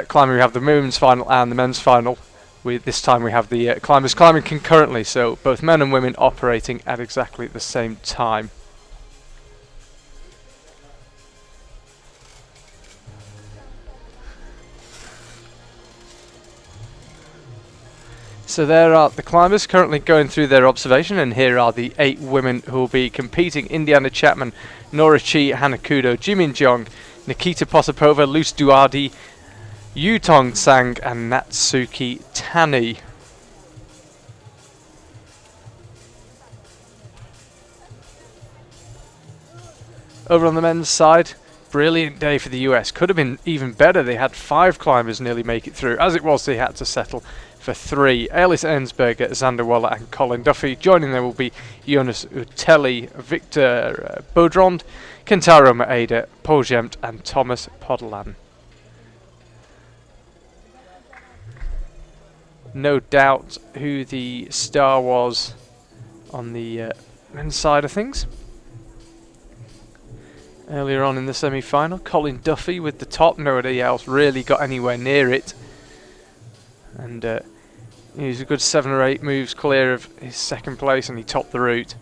climbing we have the women's final and the men's final. This time we have the climbers climbing concurrently, so both men and women operating at exactly the same time. So there are the climbers currently going through their observation, and here are the 8 women who will be competing: Indiana Chapman, Nora Chi Hanakudo, Jimin Jong, Nikita Potapova, Luce Duardi, Yutong Sang and Natsuki Tani. Over on the men's side, brilliant day for the US. Could have been even better. They had 5 climbers nearly make it through. As it was, they had to settle for 3. Elis Ensberger, Xander Waller and Colin Duffy. Joining them will be Jonas Utelli, Victor Baudrond, Kentaro Maeda, Paul Gemt and Thomas Podlan. No doubt who the star was on the men's side of things. Earlier on in the semi-final, Colin Duffy with the top. Nobody else really got anywhere near it. And he was a good 7 or 8 moves clear of his second place, and he topped the route.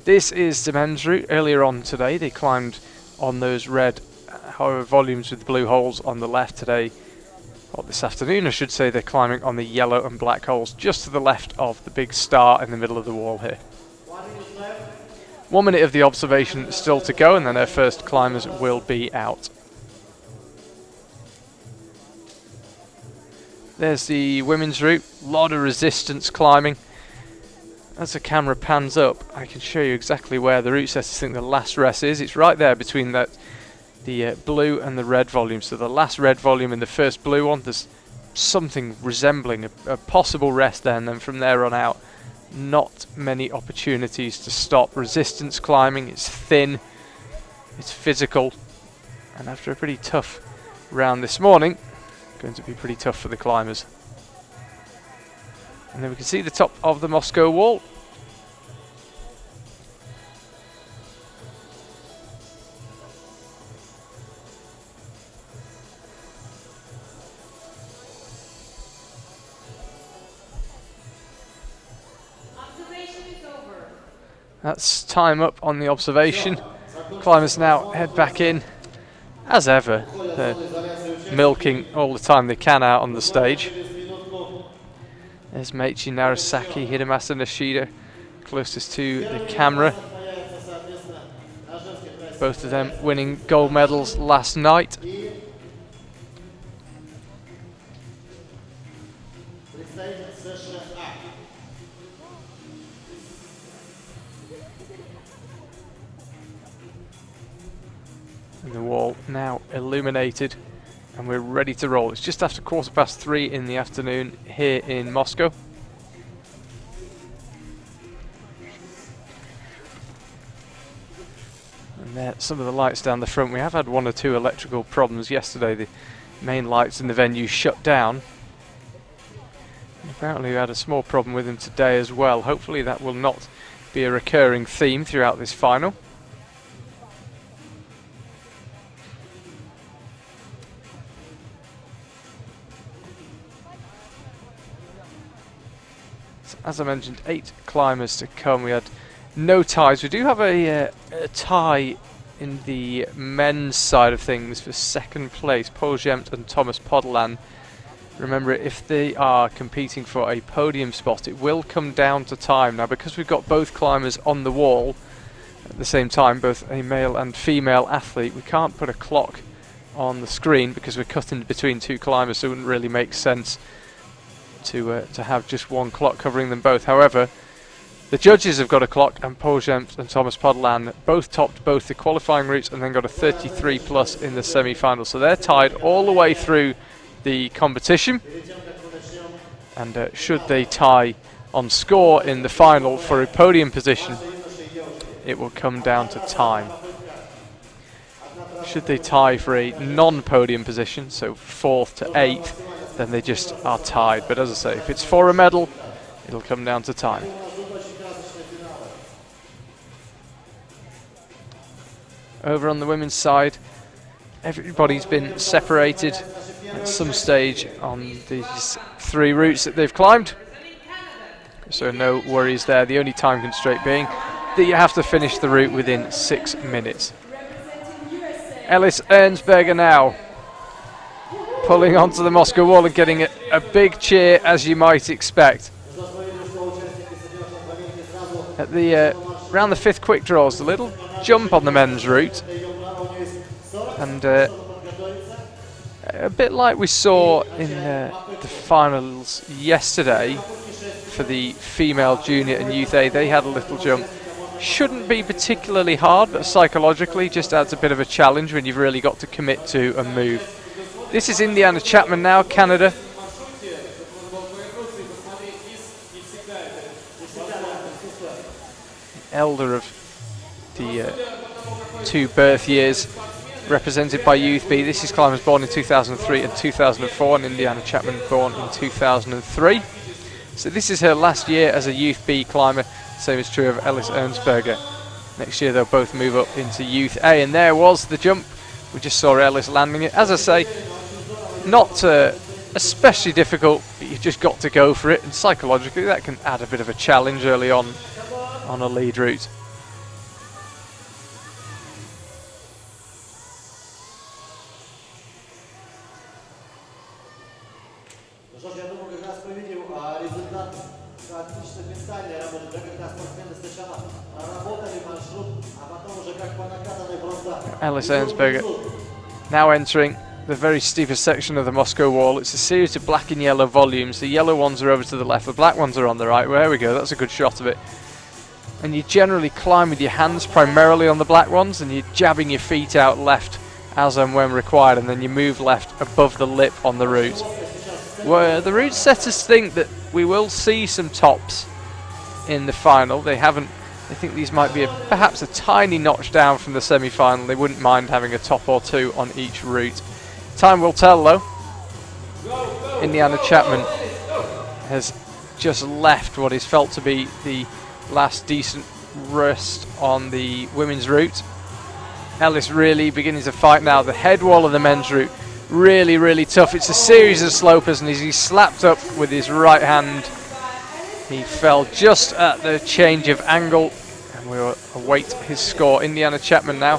This is the men's route. Earlier on today, they climbed on those red, however, volumes with the blue holes on the left. Today, or this afternoon I should say, they're climbing on the yellow and black holes just to the left of the big star in the middle of the wall here. 1 minute of the observation still to go, and then our first climbers will be out. There's the women's route. A lot of resistance climbing. As the camera pans up, I can show you exactly where the route says I think the last rest is. It's right there between the blue and the red volume. So the last red volume and the first blue one, there's something resembling a possible rest there, and then from there on out, not many opportunities to stop. Resistance climbing, it's thin, it's physical, and after a pretty tough round this morning, going to be pretty tough for the climbers. And then we can see the top of the Moscow wall. That's time up on the observation. Climbers now head back in. As ever, they're milking all the time they can out on the stage. There's Meiichi Narasaki, Hidemasa Nishida closest to the camera. Both of them winning gold medals last night. And the wall now illuminated, and we're ready to roll. It's just after 3:15 in the afternoon here in Moscow. And there, some of the lights down the front. We have had 1 or 2 electrical problems yesterday. The main lights in the venue shut down. And apparently we had a small problem with them today as well. Hopefully that will not be a recurring theme throughout this final. As I mentioned, 8 climbers to come. We had no ties. We do have a tie in the men's side of things for second place. Paul Gemt and Thomas Podlan. Remember, if they are competing for a podium spot, it will come down to time. Now, because we've got both climbers on the wall at the same time, both a male and female athlete, we can't put a clock on the screen because we're cut in between 2 climbers, so it wouldn't really make sense to have just 1 clock covering them both. However, the judges have got a clock, and Paul Gemt and Thomas Podlan both topped both the qualifying routes and then got a 33 plus in the semi-final. So they're tied all the way through the competition, and should they tie on score in the final for a podium position, it will come down to time. Should they tie for a non-podium position, so 4th to 8th, then they just are tied. But as I say, if it's for a medal, it'll come down to time. Over on the women's side, everybody's been separated at some stage on these 3 routes that they've climbed. So no worries there. The only time constraint being that you have to finish the route within 6 minutes. Ellis Ernsberger now pulling onto the Moscow wall and getting a big cheer, as you might expect. At the around the 5th quick draws, the little jump on the men's route, and a bit like we saw in the finals yesterday for the female junior and youth A, they had a little jump. Shouldn't be particularly hard, but psychologically just adds a bit of a challenge when you've really got to commit to a move. This is Indiana Chapman now, Canada. Elder of the 2 birth years, represented by Youth B. This is climbers born in 2003 and 2004, and Indiana Chapman born in 2003. So this is her last year as a Youth B climber. Same is true of Ellis Ernsberger. Next year they'll both move up into Youth A, and there was the jump. We just saw Ellis landing it. As I say, not especially difficult, but you've just got to go for it, and psychologically that can add a bit of a challenge early on a lead route. Ellis Ernsberger now entering the very steepest section of the Moscow wall. It's a series of black and yellow volumes. The yellow ones are over to the left, the black ones are on the right. Well, there we go, that's a good shot of it. And you generally climb with your hands primarily on the black ones, and you're jabbing your feet out left as and when required, and then you move left above the lip on the route. Where the route setters think that we will see some tops in the final. They haven't. I think these might be perhaps a tiny notch down from the semi-final. They wouldn't mind having a top or 2 on each route. Time will tell though. Indiana Chapman has just left what is felt to be the last decent rest on the women's route. Ellis really beginning to fight now. The head wall of the men's route, really, really tough. It's a series of slopers, and as he slapped up with his right hand, he fell just at the change of angle, and we will await his score. Indiana Chapman now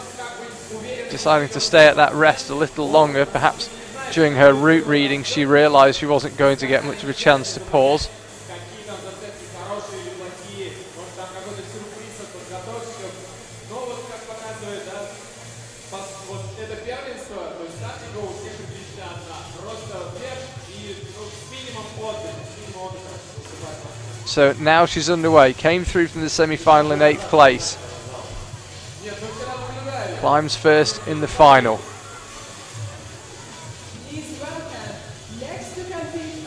deciding to stay at that rest a little longer. Perhaps during her route reading she realised she wasn't going to get much of a chance to pause. So now she's underway. Came through from the semi-final in 8th place. Climbs first in the final.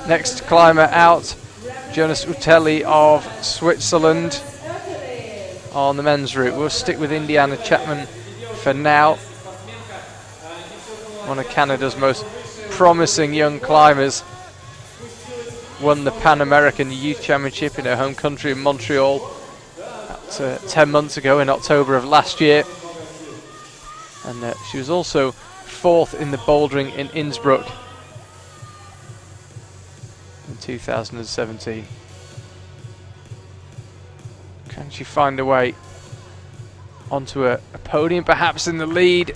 Next climber out, Jonas Utelli of Switzerland on the men's route. We'll stick with Indiana Chapman for now. One of Canada's most promising young climbers. Won the Pan American Youth Championship in her home country in Montreal 10 months ago in October of last year. And she was also 4th in the Bouldering in Innsbruck in 2017. Can she find a way onto a podium, perhaps in the lead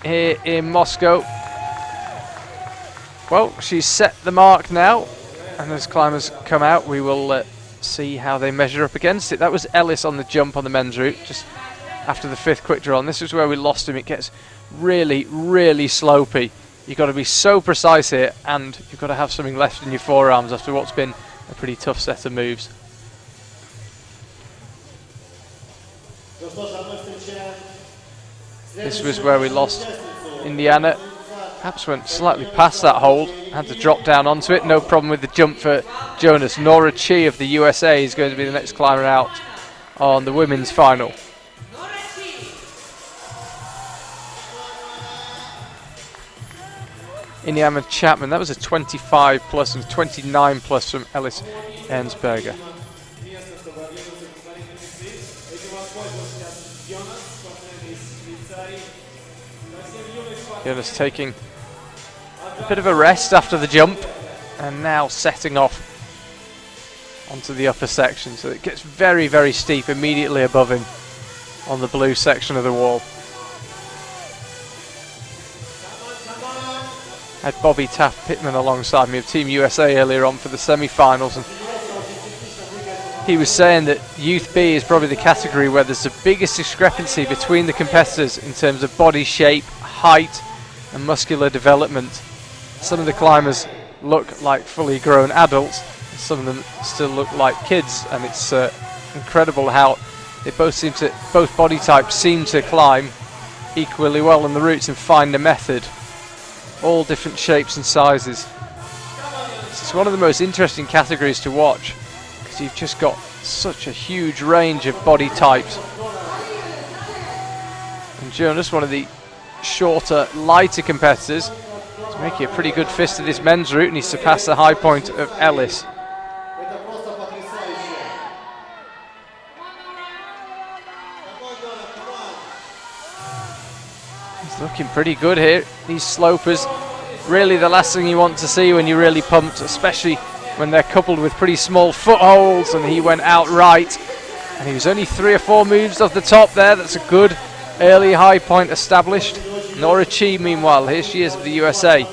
here in Moscow? Well, she's set the mark now. And as climbers come out, we will see how they measure up against it. That was Ellis on the jump on the men's route, just after the 5th quick draw. And this is where we lost him. It gets really, really slopey. You've got to be so precise here, and you've got to have something left in your forearms after what's been a pretty tough set of moves. This was where we lost Indiana. Perhaps went slightly past that hold, had to drop down onto it. No problem with the jump for Jonas. Nora Chi of the USA is going to be the next climber out on the women's final. Indiana Chapman, that was a 25 plus and 29 plus from Ellis Ernsberger. Jonas taking a bit of a rest after the jump, and now setting off onto the upper section. So it gets very, very steep immediately above him on the blue section of the wall. I had Bobby Taft Pittman alongside me of Team USA earlier on for the semi-finals, and he was saying that Youth B is probably the category where there's the biggest discrepancy between the competitors in terms of body shape, height and muscular development. Some of the climbers look like fully grown adults, some of them still look like kids, and it's incredible how they both body types seem to climb equally well on the routes and find a method. All different shapes and sizes. It's one of the most interesting categories to watch because you've just got such a huge range of body types. And Jonas, one of the shorter, lighter competitors, is making a pretty good fist of this men's route, and he's surpassed the high point of Ellis. He's looking pretty good here. These slopers, really the last thing you want to see when you're really pumped, especially when they're coupled with pretty small footholds, and he went out right. And he was only 3 or 4 moves off the top there. That's a good early high point established. Nora Chi, meanwhile, here she is of the USA.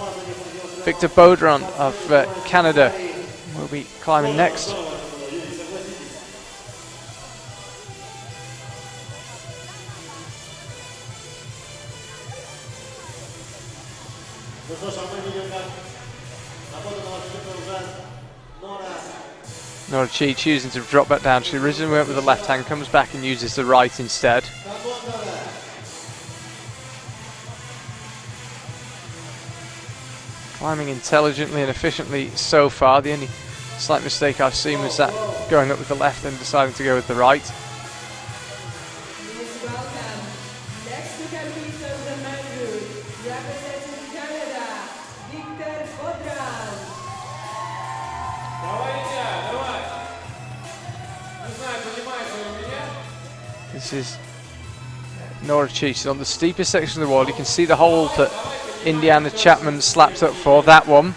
Victor Bouldering of Canada will be climbing next. Nora Chi choosing to drop back down. She originally went with the left hand, comes back and uses the right instead. Climbing intelligently and efficiently so far. The only slight mistake I've seen was that going up with the left and deciding to go with the right. This is Nora Chi. She's on the steepest section of the wall. You can see the hold that Indiana Chapman slapped up for that one.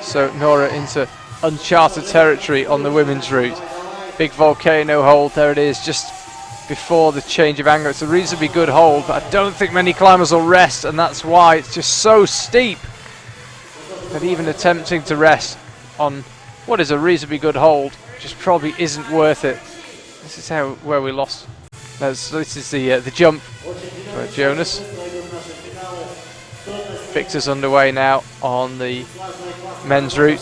So Nora into uncharted territory on the women's route. Big volcano hold, there it is, just before the change of angle. It's a reasonably good hold, but I don't think many climbers will rest, and that's why it's just so steep that even attempting to rest on what is a reasonably good hold just probably isn't worth it. This is where we lost. So this is the jump for Jonas. Victor's underway now on the men's route.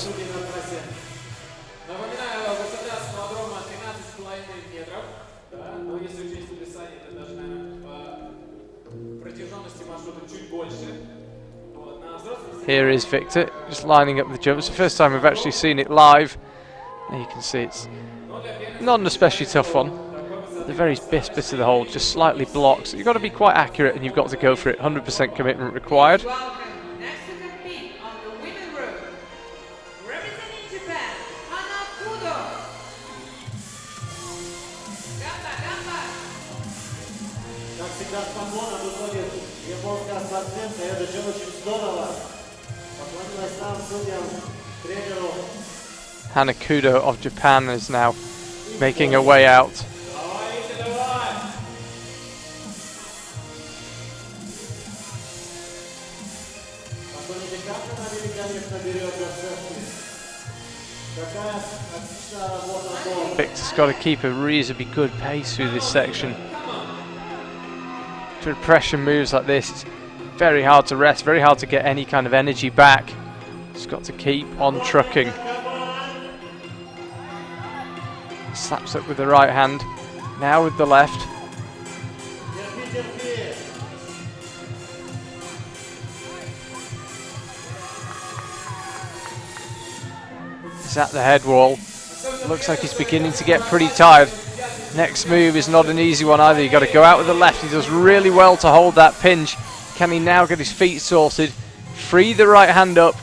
Here is Victor, just lining up the jump. It's the first time we've actually seen it live. And you can see it's not an especially tough one. The very best bit of the hold just slightly blocks. You've got to be quite accurate and you've got to go for it. 100% commitment required. Next to compete on the women's route, representing Japan, Hana Kudo. Gamba, gamba. Как всегда спокойно выходит японская спортсменка, это же очень здорово. Поклонилась нам, судьям, тренеру. Hana Kudo of Japan is now making her way out. Victor's got to keep a reasonably good pace through this section. Through pressure moves like this, it's very hard to rest, very hard to get any kind of energy back. Just got to keep on trucking. Slaps up with the right hand, now with the left. He's at the head wall. Looks like he's beginning to get pretty tired. Next move is not an easy one either. You've got to go out with the left. He does really well to hold that pinch. Can he now get his feet sorted? Free the right hand up and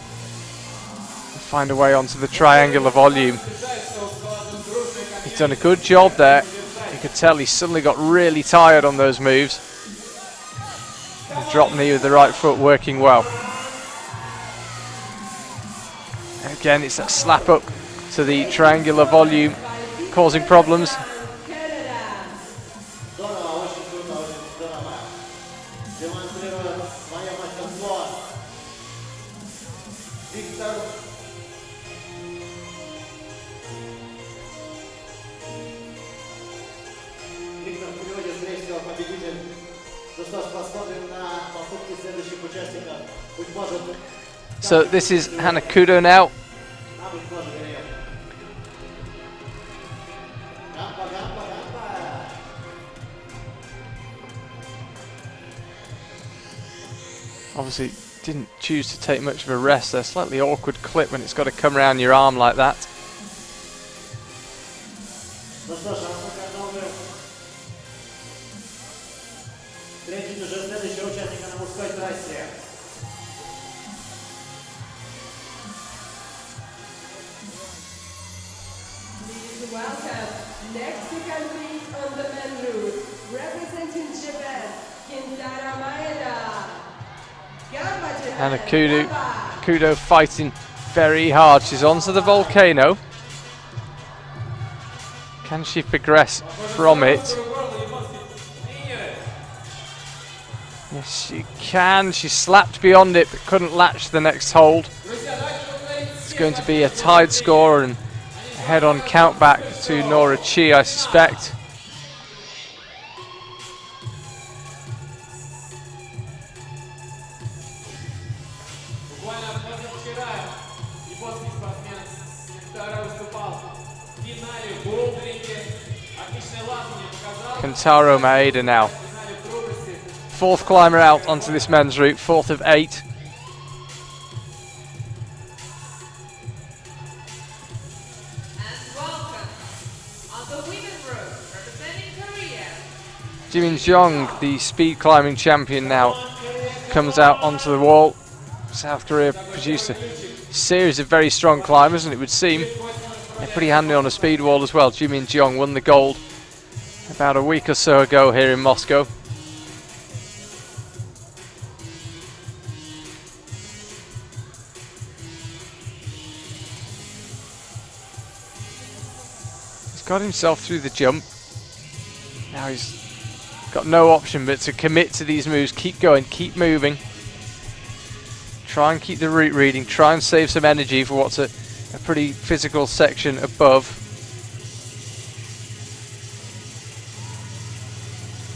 find a way onto the triangular volume. He's done a good job there. You could tell he suddenly got really tired on those moves. The drop knee with the right foot working well. Again, it's that slap up to the triangular volume causing problems. Здорово, очень круто, очень здорово. Демонстрирует свое мастерство. Виктор. Виктор в переводе, скорее всего, победитель. Ну что ж, посмотрим на покупки следующих участников. Быть может, So this is Hanakudo now. быть может, Илья. Гамба, гамба, гамба. Obviously didn't choose to take much of a rest there. Slightly awkward clip when it's got to come around your arm like that. Ну что ж, а мы готовы встретить уже следующего участника на мужской трассе. Please welcome next to compete on the men route, representing Japan, Kentaro Maeda. Gamba Japan. Hanakudo Gamba. Kudo fighting very hard. She's onto the volcano. Can she progress from it? Yes, she can. She slapped beyond it but couldn't latch the next hold. It's going to be a tied score and a head-on count back to Nora Chi, I suspect. Буквально позавчера японский спортсмен Кентаро выступал в финале в Боулдеринге. Отличное лазание показал. Kentaro Maeda now. В финале в трудности. Fourth climber out onto this men's route, fourth of 8. And welcome on the women's road, representing Korea. Jimin Jeong, the speed climbing champion now, comes out onto the wall. South Korea produced a series of very strong climbers, and it would seem they're pretty handy on a speed wall as well. Jimin Jeong won the gold about a week or so ago here in Moscow. He's got himself through the jump. Now he's got no option but to commit to these moves, keep going, keep moving. Try and keep the route reading, try and save some energy for what's a pretty physical section above.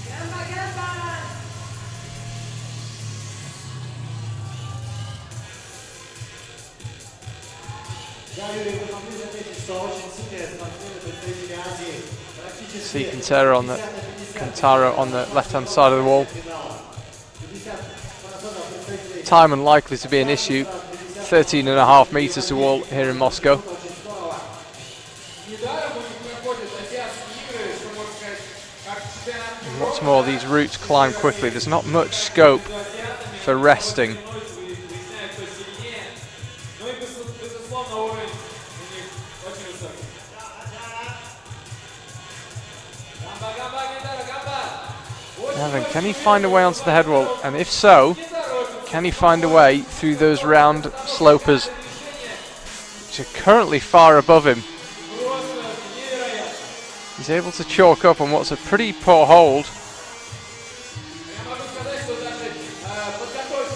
Gamba, gamba. Да, Юрий, вы могли заметить, что очень сильные спортсмены представители Азии. See Практически Kentaro on the left-hand side of the wall. 50 марафонов представителей. Time unlikely to be an issue. 13.5 meters to wall here in Moscow. Очень здорово. Недаром у них проходят азиатские игры, что можно сказать, как чемпионат And what's more, these routes climb quickly. There's not much scope for resting. выясняют, кто сильнее. Ну и безусловно уровень у них очень высокий. Гамба, гамба, Кентаро, гамба. Now then, can he find a way onto the head wall? And if so, can he find a way through those round slopers which are currently far above him? He's able to chalk up on what's a pretty poor hold. Я могу сказать, что даже подготовить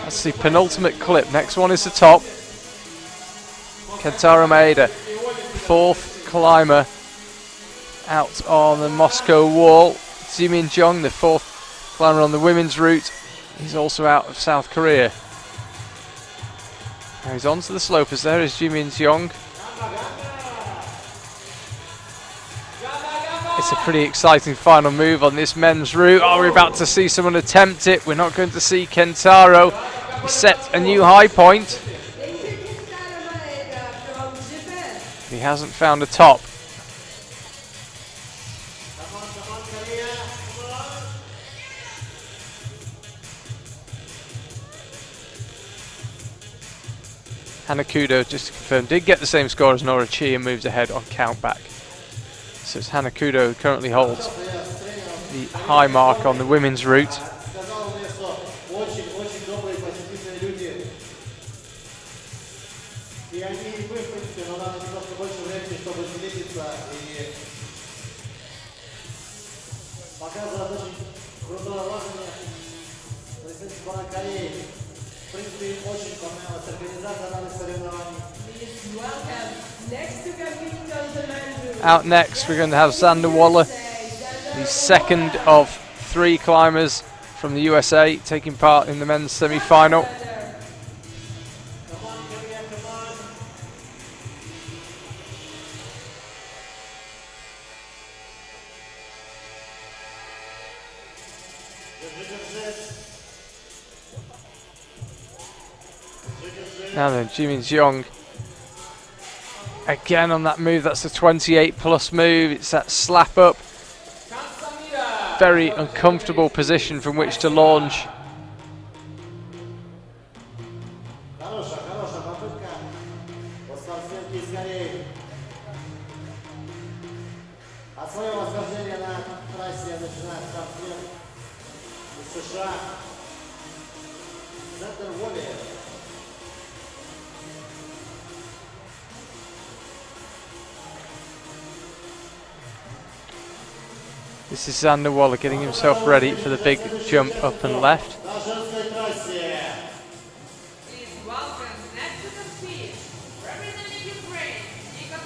That's the penultimate clip. Next one is the top. Kentaro Maeda, fourth climber out on the Moscow wall. Jimin Jeong, the fourth climber on the women's route. He's also out of South Korea. Now he's onto the slopers. There is Jimin Jeong. It's a pretty exciting final move on this men's route. Oh, we're about to see someone attempt it. We're not going to see Kentaro. He set a new high point. Thank you, Kentaro Maeda from Japan. He hasn't found a top. Come on, Korea. Come on. Hanakudo, just to confirm, did get the same score as Nora Chi and moves ahead on countback. So it's Hanakudo who currently holds the high mark on the women's route. Сказал мне, что очень-очень добрые, позитивные люди. И они, и мы, в принципе, но нам немножко больше времени, чтобы сблизиться и показывать очень крутое лазание. Представитель сборной Кореи. В принципе, им очень понравилась организация данных соревнований. Please welcome next to compete on the men group. Out next, we're going to have Xander Waller, the second of 3 climbers from the USA taking part in the men's semi-final. Come on, Korea, come on. Now then, Jimin Jeong again on that move. That's a 28 plus move. It's that slap up. Very uncomfortable position from which to launch. Хорошая попытка от спортсменки из Кореи. От своего восхождения на трассе начинает спортсмен из США. Центр воли. This is Xander Waller getting himself ready for the big jump up and left. На женской трассе. Please welcome next to compete, representing Ukraine, Nika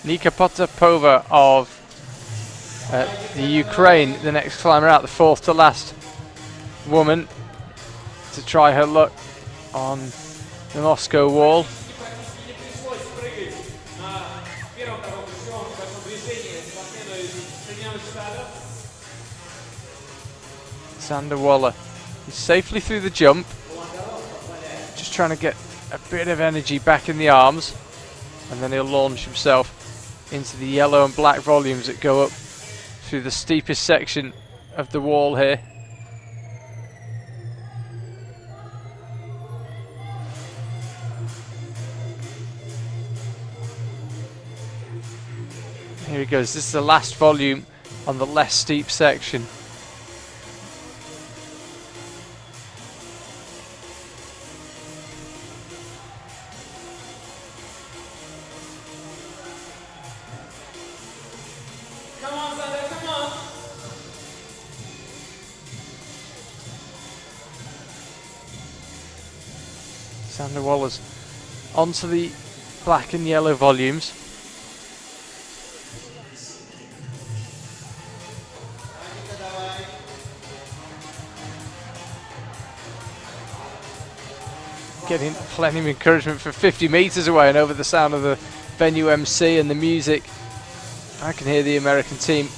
Nika Potapova. Potapova of the Ukraine, the next climber out, the 4th to last woman to try her luck on the Moscow wall. Практически не пришлось прыгать на первом таком ключевом большом движении спортсмену из Соединенных Штатов. Xander Waller is safely through the jump, just trying to get a bit of energy back in the arms, and then he'll launch himself into the yellow and black volumes that go up through the steepest section of the wall here. Here he goes. This is the last volume on the less steep section. Come on, Xander, come on! Xander Waller's onto the black and yellow volumes. Getting plenty of encouragement from 50 metres away, and over the sound of the venue MC and the music, I can hear the American team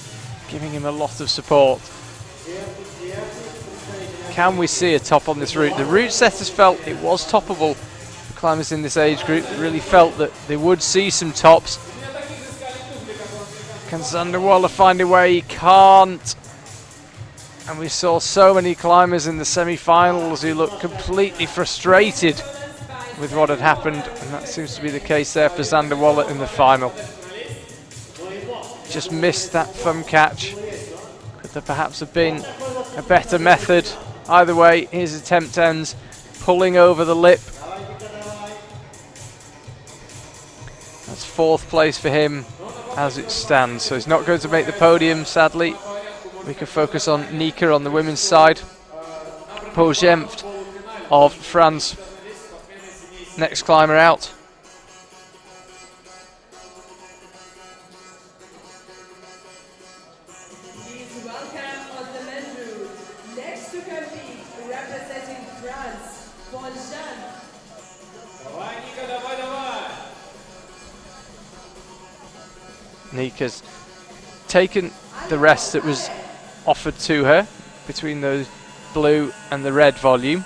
giving him a lot of support. Can we see a top on this route? The route setters felt it was toppable. The climbers in this age group really felt that they would see some tops. Can Xander Waller find a way? He can't. And we saw so many climbers in the semi-finals who looked completely frustrated with what had happened, and that seems to be the case there for Xander Waller in the final. Just missed that thumb catch. Could there perhaps have been a better method? Either way, his attempt ends pulling over the lip. That's 4th place for him as it stands, so he's not going to make the podium, sadly. We can focus on Nika on the women's side. Paul Gemft of France, next climber out. Please welcome on the men group, next to compete, representing France, Jean. Давай, Ника, давай, давай! Nika's taken the rest that was offered to her between those blue and the red volume.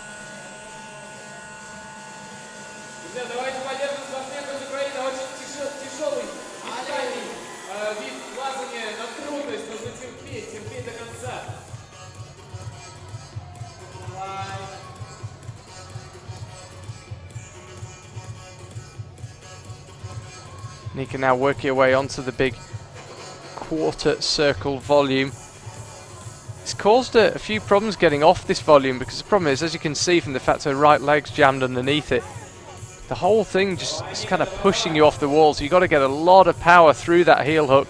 Друзья, давайте поддержим спортсменку из Украины. Очень тяжелый, уникальный вид лазания на трудность. Нужно терпеть до конца. Nika now working her way onto the big quarter circle volume. It's caused a few problems getting off this volume, because the problem is, as you can see from the fact her right leg's jammed underneath it, the whole thing just is kind of pushing you off the wall, so you've got to get a lot of power through that heel hook,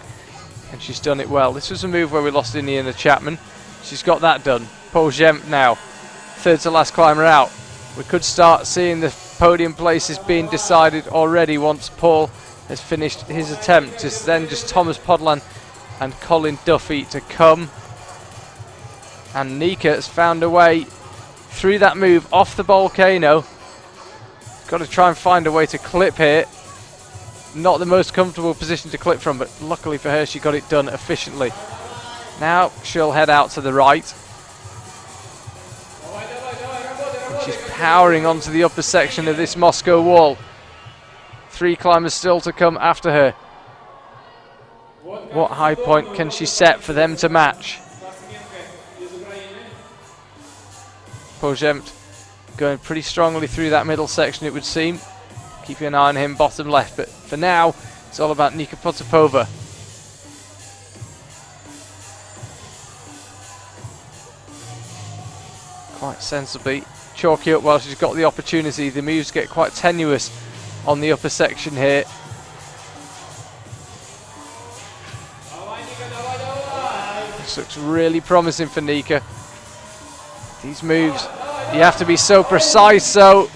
and she's done it well. This was a move where we lost Indiana Chapman. She's got that done. Paul Gempt now, third to last climber out. We could start seeing the podium places being decided already once Paul has finished his attempt. Just Thomas Podolan and Colin Duffy to come. And Nika has found a way through that move off the volcano. Got to try and find a way to clip here. Not the most comfortable position to clip from, but luckily for her, she got it done efficiently. Now she'll head out to the right. And she's powering onto the upper section of this Moscow wall. 3 climbers still to come after her. What high point can she set for them to match? Paul Gempt going pretty strongly through that middle section, it would seem. Keeping an eye on him bottom left, but for now it's all about Nika Potapova. Quite sensibly chalky up while she's got the opportunity. The moves get quite tenuous on the upper section here. This looks really promising for Nika. These moves, you have to be so precise, so,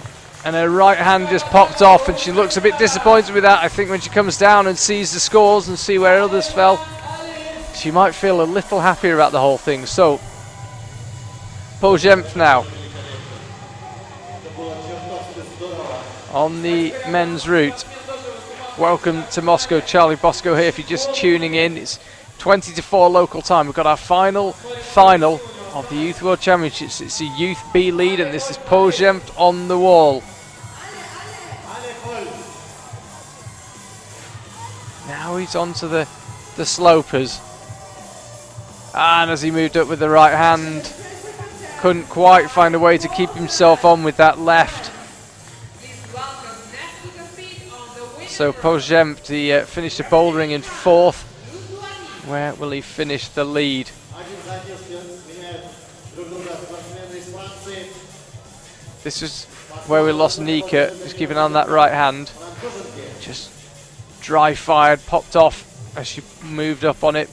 and her right hand just popped off, and she looks a bit disappointed with that. I think when she comes down and sees the scores and see where others fell, she might feel a little happier about the whole thing. So, Paul Gempt now on the men's route. Welcome to Moscow, Charlie Bosco here. If you're just tuning in, it's 20 to 4 local time. We've got our final of the Youth World Championships. It's a Youth B lead, and this is Paul Gempt on the wall. Now he's onto the slopers. And as he moved up with the right hand, couldn't quite find a way to keep himself on with that left. So Paul Gempt, he finished the bouldering in 4th. Where will he finish the lead? This is where we lost Nika, just keeping on that right hand. Just dry fired, popped off as she moved up on it.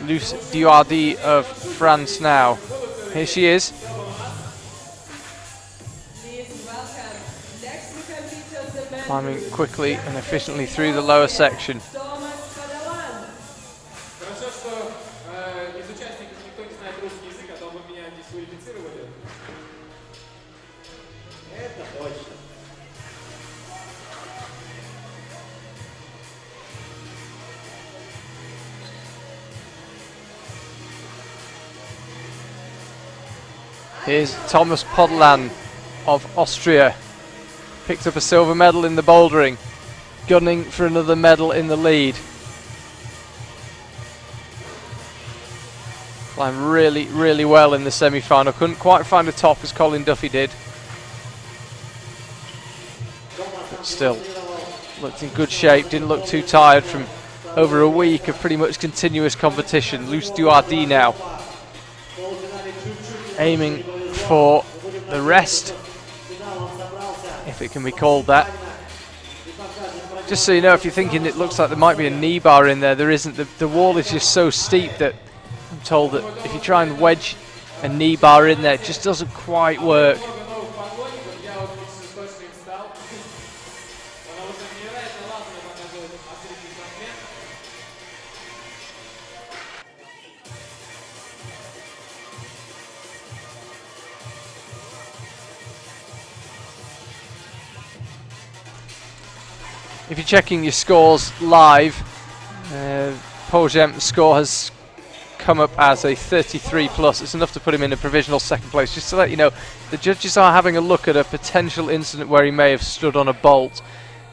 Luce Duardi of France now. Here she is. Climbing quickly and efficiently through the lower section. Here's Thomas Podolan of Austria. Picked up a silver medal in the bouldering, gunning for another medal in the lead. Climbed really, really well in the semi-final. Couldn't quite find a top as Colin Duffy did. But still, looked in good shape, didn't look too tired from over a week of pretty much continuous competition. Luce Duardi now, aiming for the rest, if it can be called that. Just so you know, if you're thinking it looks like there might be a knee bar in there, there isn't. The wall is just so steep that I'm told that if you try and wedge a knee bar in there, it just doesn't quite work. If you're checking your scores live, Paul Gempt's score has come up as a 33 plus. It's enough to put him in a provisional 2nd place. Just to let you know, the judges are having a look at a potential incident where he may have stood on a bolt.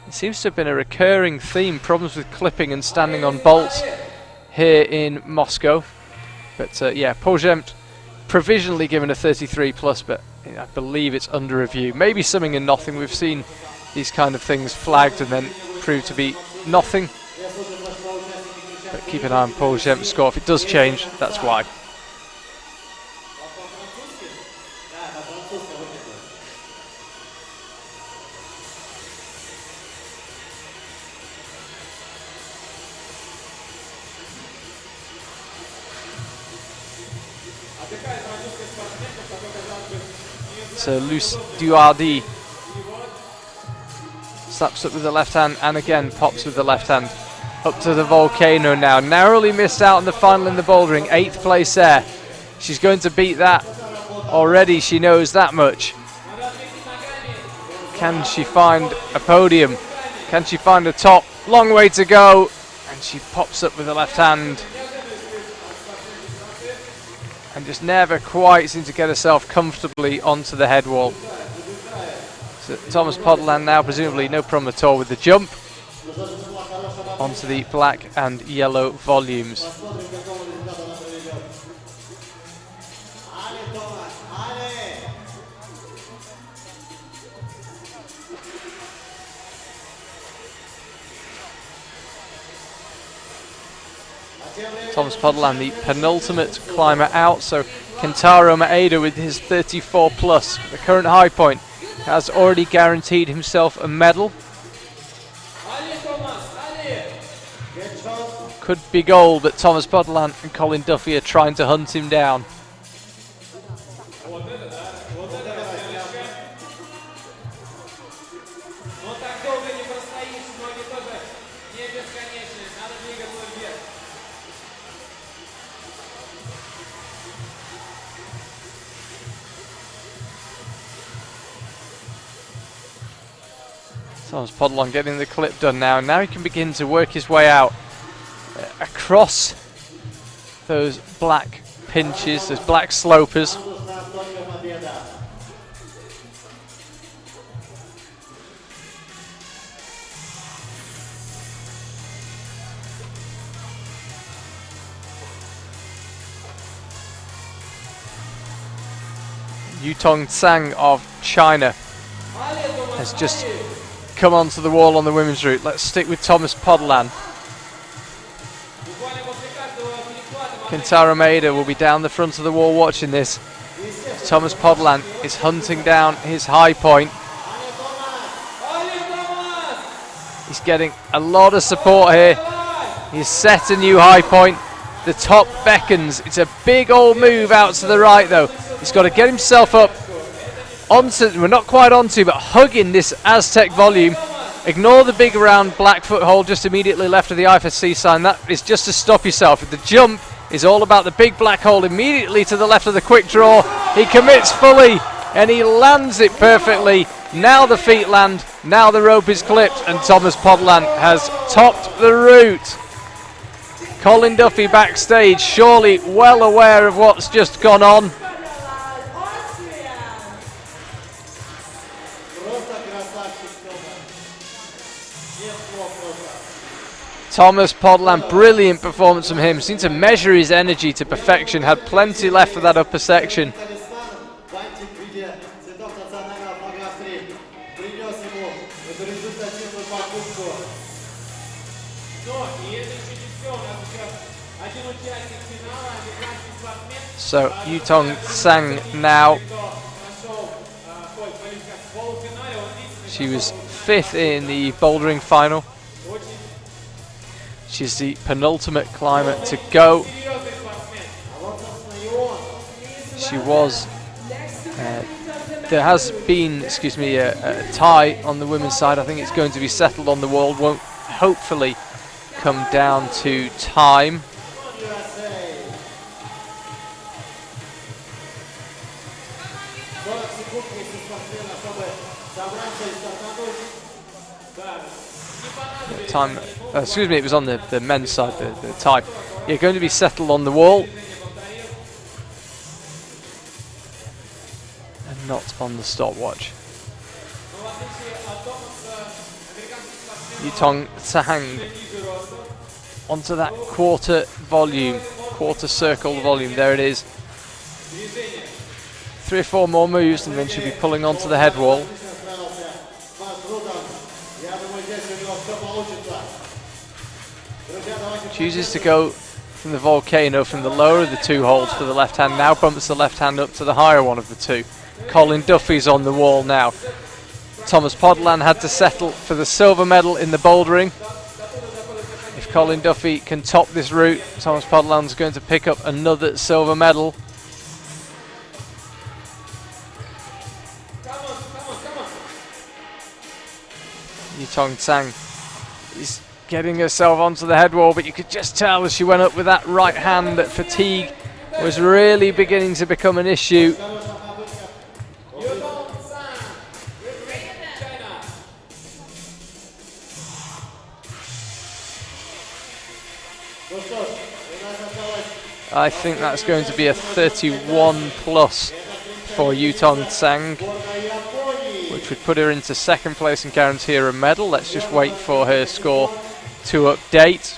It seems to have been a recurring theme, problems with clipping and standing on bolts here in Moscow. But yeah, Paul Gempt provisionally given a 33 plus, but I believe it's under review. Maybe something in nothing. We've seen these kind of things flagged and then prove to be nothing. But keep an eye on Paul Jemp's score. If it does change, that's why. So Luce Duardi slaps up with the left hand and again pops with the left hand. Up to the volcano now. Narrowly missed out in the final in the bouldering. 8th place there. She's going to beat that already. She knows that much. Can she find a podium? Can she find a top? Long way to go. And she pops up with the left hand. And just never quite seems to get herself comfortably onto the head wall. So Thomas Podland now presumably no problem at all with the jump onto the black and yellow volumes. Thomas Podland, the penultimate climber out, so Kentaro Maeda with his 34 plus, the current high point, has already guaranteed himself a medal. Could be gold, but Thomas Podland and Colin Duffy are trying to hunt him down. Thomas Podland getting the clip done now, and now he can begin to work his way out across those black pinches, those black slopers. Yutong Tsang of China has just come onto the wall on the women's route. Let's stick with Thomas Podland. Kentaro Maeda will be down the front of the wall watching this. Thomas Podland is hunting down his high point. He's getting a lot of support here. He's set a new high point. The top beckons. It's a big old move out to the right though. He's got to get himself up onto, we're not quite onto, but hugging this Aztec volume. Ignore the big round black foothold just immediately left of the IFSC sign. That is just to stop yourself. The jump is all about the big black hole immediately to the left of the quick draw. He commits fully and he lands it perfectly. Now the feet land, now the rope is clipped, and Thomas Podland has topped the route. Colin Duffy backstage, surely well aware of what's just gone on. Thomas Podland, brilliant performance from him. Seemed to measure his energy to perfection. Had plenty left for that upper section. So Yutong Tsang now. She was 5th in the bouldering final. She's the penultimate climber to go. She was, there has been, a tie on the women's side. I think it's going to be settled on the wall. Won't hopefully come down to time. Time, it was on the men's side, the tie. Yeah, going to be settled on the wall and not on the stopwatch. Yutong Tsang onto that quarter circle volume. There it is. 3 or 4 more moves and then she'll be pulling onto the head wall. Я думаю, здесь у него все получится. Друзья, давайте... Chooses to go from the volcano from the lower of the two holds for the left hand, now bumps the left hand up to the higher one of the two. Colin Duffy's on the wall now. Thomas Podolak had to settle for the silver medal in the bouldering. If Colin Duffy can top this route, Thomas Podolak's going to pick up another silver medal. Yutong Tsang is getting herself onto the head wall, but you could just tell as she went up with that right hand that fatigue was really beginning to become an issue. I think that's going to be a 31 plus for Yutong Tsang, which would put her into second place and guarantee her a medal. Let's just wait for her score to update.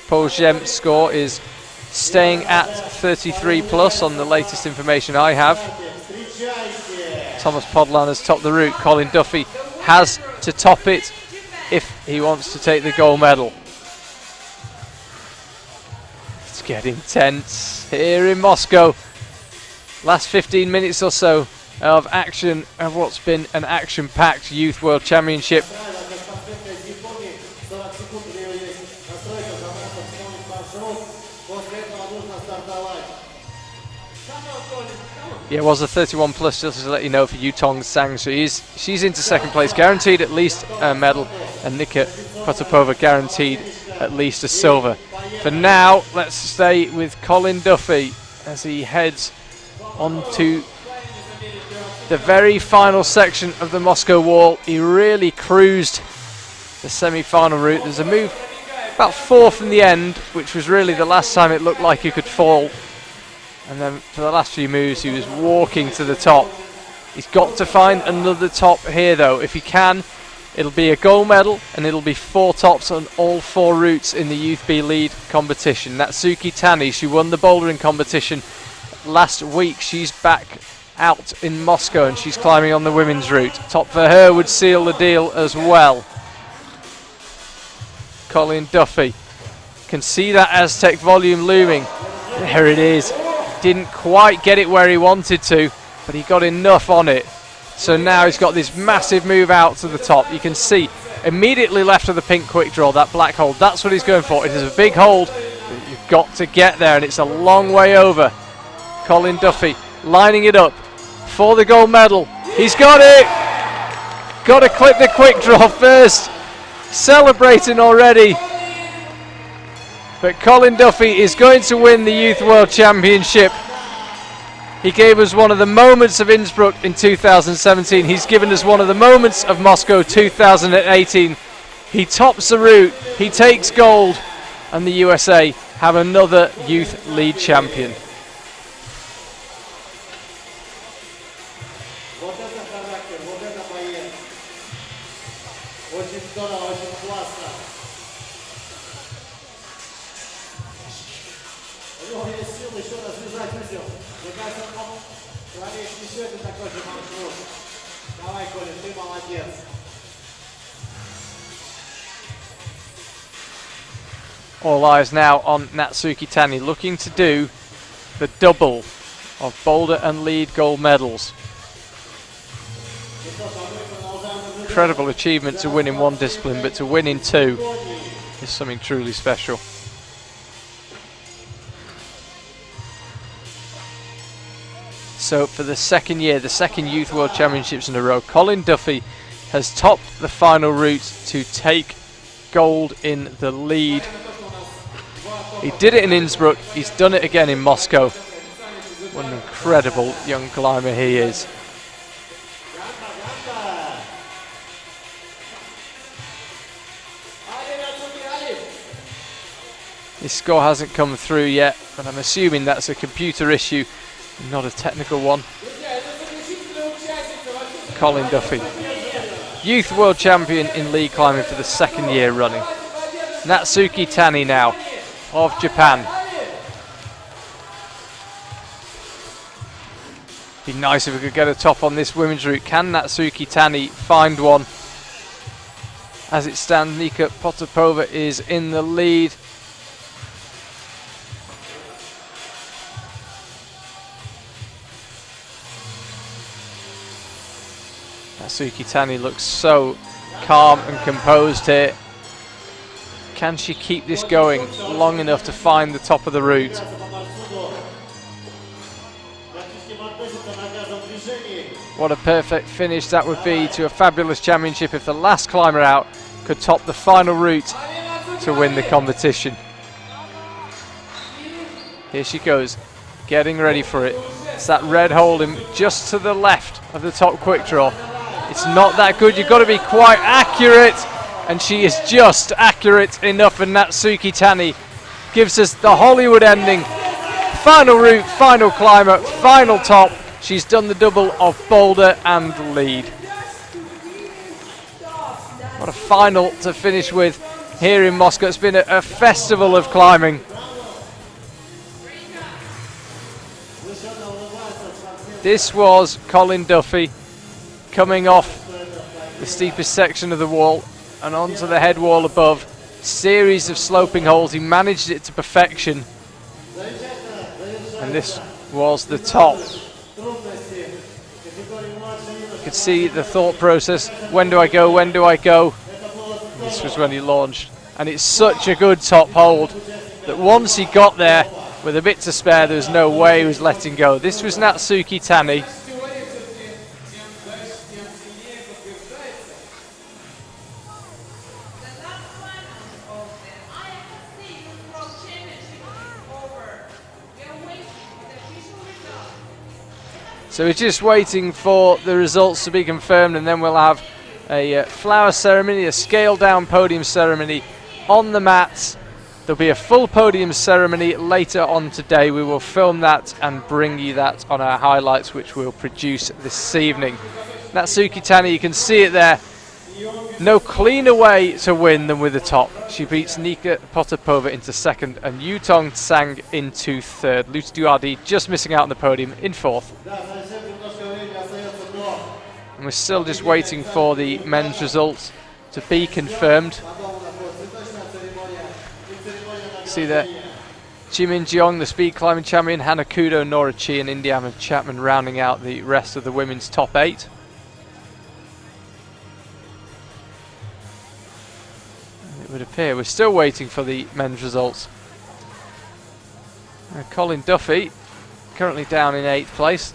Paul Gem's score is staying at 33 plus on the latest information I have. Thomas Podolak has topped the route. Colin Duffy has to top it if he wants to take the gold medal. It's getting tense here in Moscow. Last 15 minutes or so of action of what's been an action-packed Youth World Championship. Yeah, it was a 31 plus, just to let you know, for Yutong Tsang. So she's into second place, guaranteed at least a medal, and Nika Potapova guaranteed at least a silver. For now, let's stay with Colin Duffy as he heads onto the very final section of the Moscow wall. He really cruised the semi-final route. There's a move about 4 from the end, which was really the last time it looked like he could fall. And then for the last few moves, he was walking to the top. He's got to find another top here, though. If he can, it'll be a gold medal, and it'll be 4 tops on all 4 routes in the Youth B lead competition. Natsuki Tani, she won the bouldering competition last week. She's back out in Moscow, and she's climbing on the women's route. Top for her would seal the deal as well. Colin Duffy can see that Aztec volume looming. There it is. Didn't quite get it where he wanted to, but he got enough on it. So now he's got this massive move out to the top. You can see immediately left of the pink quick draw, that black hold. That's what he's going for. It is a big hold, but you've got to get there, and it's a long way over. Colin Duffy lining it up for the gold medal. He's got it! Got to clip the quick draw first. Celebrating already. But Colin Duffy is going to win the Youth World Championship. He gave us one of the moments of Innsbruck in 2017. He's given us one of the moments of Moscow 2018. He tops the route, he takes gold, and the USA have another youth lead champion. All eyes now on Natsuki Tani, looking to do the double of boulder and lead gold medals. Incredible achievement to win in one discipline, but to win in 2 is something truly special. So for the second year, the second Youth World Championships in a row, Colin Duffy has topped the final route to take gold in the lead. He did it in Innsbruck, he's done it again in Moscow. What an incredible young climber he is. His score hasn't come through yet, but I'm assuming that's a computer issue, not a technical one. Colin Duffy, Youth World Champion in lead climbing for the second year running. Natsuki Tani now, of Japan. Be nice if we could get a top on this women's route. Can Natsuki Tani find one? As it stands, Nika Potapova is in the lead. Natsuki Tani looks so calm and composed here. Can she keep this going long enough to find the top of the route? What a perfect finish that would be to a fabulous championship if the last climber out could top the final route to win the competition. Here she goes, getting ready for it. It's that red holding just to the left of the top quick draw. It's not that good, you've got to be quite accurate, and she is just accurate enough, and Natsuki Tani gives us the Hollywood ending. Final route, final climber, final top. She's done the double of boulder and lead. What a final to finish with here in Moscow. It's been a festival of climbing. This was Colin Duffy coming off the steepest section of the wall and onto the head wall above. Series of sloping holes. He managed it to perfection. And this was the top. You could see the thought process. When do I go? When do I go? This was when he launched. And it's such a good top hold that once he got there with a bit to spare, there was no way he was letting go. This was Natsuki Tani. So we're just waiting for the results to be confirmed, and then we'll have a flower ceremony, a scaled down podium ceremony on the mats. There'll be a full podium ceremony later on today. We will film that and bring you that on our highlights, which we'll produce this evening. Natsuki Tani, you can see it there. No cleaner way to win than with the top. She beats Nika Potapova into second and Yutong Tsang into third. Luta Duardi just missing out on the podium in fourth. And we're still just waiting for the men's results to be confirmed. See there, Jimin Jeong, the speed climbing champion, Hana Kudo, Nora Chi and Indiana Chapman rounding out the rest of the women's top 8. It would appear we're still waiting for the men's results. Colin Duffy currently down in 8th place.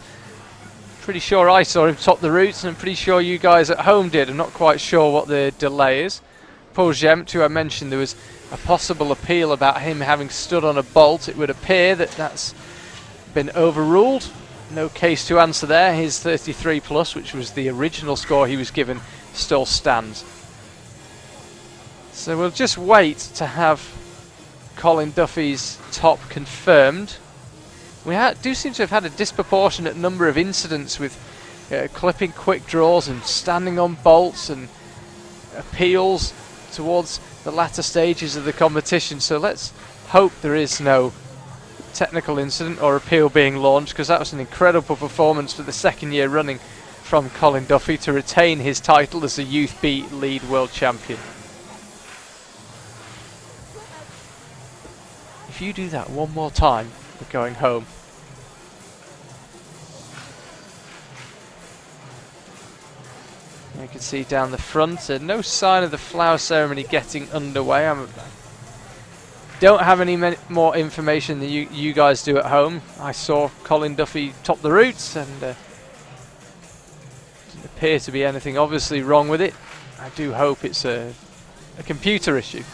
Pretty sure I saw him top the routes, and I'm pretty sure you guys at home did. I'm not quite sure what the delay is. Paul Gemt, who I mentioned, there was a possible appeal about him having stood on a bolt. It would appear that that's been overruled. No case to answer there. His 33 plus, which was the original score he was given, still stands. So we'll just wait to have Colin Duffy's top confirmed. We do seem to have had a disproportionate number of incidents with clipping quick draws and standing on bolts and appeals towards the latter stages of the competition. So let's hope there is no technical incident or appeal being launched, because that was an incredible performance for the second year running from Colin Duffy to retain his title as the Youth B Lead World Champion. If you do that one more time, we're going home. You can see down the front, no sign of the flower ceremony getting underway. I don't have any more information than you guys do at home. I saw Colin Duffy top the routes, and didn't appear to be anything obviously wrong with it. I do hope it's a computer issue.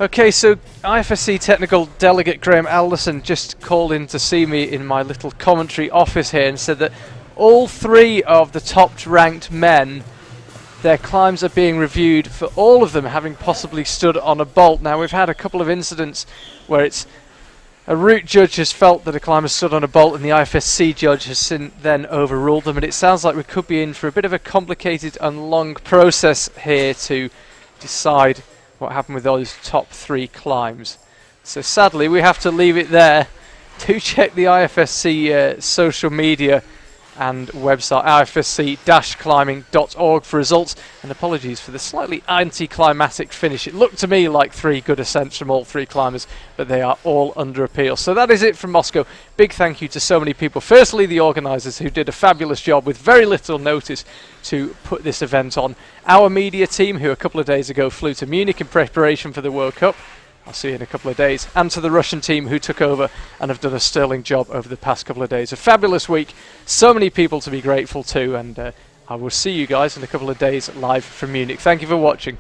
Okay, so IFSC technical delegate Graham Alderson just called in to see me in my little commentary office here and said that all 3 of the top ranked men their climbs are being reviewed for all of them having possibly stood on a bolt. Now, we've had a couple of incidents where it's a route judge has felt that a climber stood on a bolt and the IFSC judge has then overruled them, and it sounds like we could be in for a bit of a complicated and long process here to decide what happened with those top 3 climbs. So sadly we have to leave it there. Do check the IFSC social media and website, ifsc-climbing.org, for results, and apologies for the slightly anticlimactic finish. It looked to me like 3 good ascents from all 3 climbers, but they are all under appeal. So that is it from Moscow. Big thank you to so many people. Firstly, the organisers, who did a fabulous job with very little notice to put this event on. Our media team, who a couple of days ago flew to Munich in preparation for the World Cup. I'll see you in a couple of days. And to the Russian team, who took over and have done a sterling job over the past couple of days. A fabulous week. So many people to be grateful to. And I will see you guys in a couple of days live from Munich. Thank you for watching.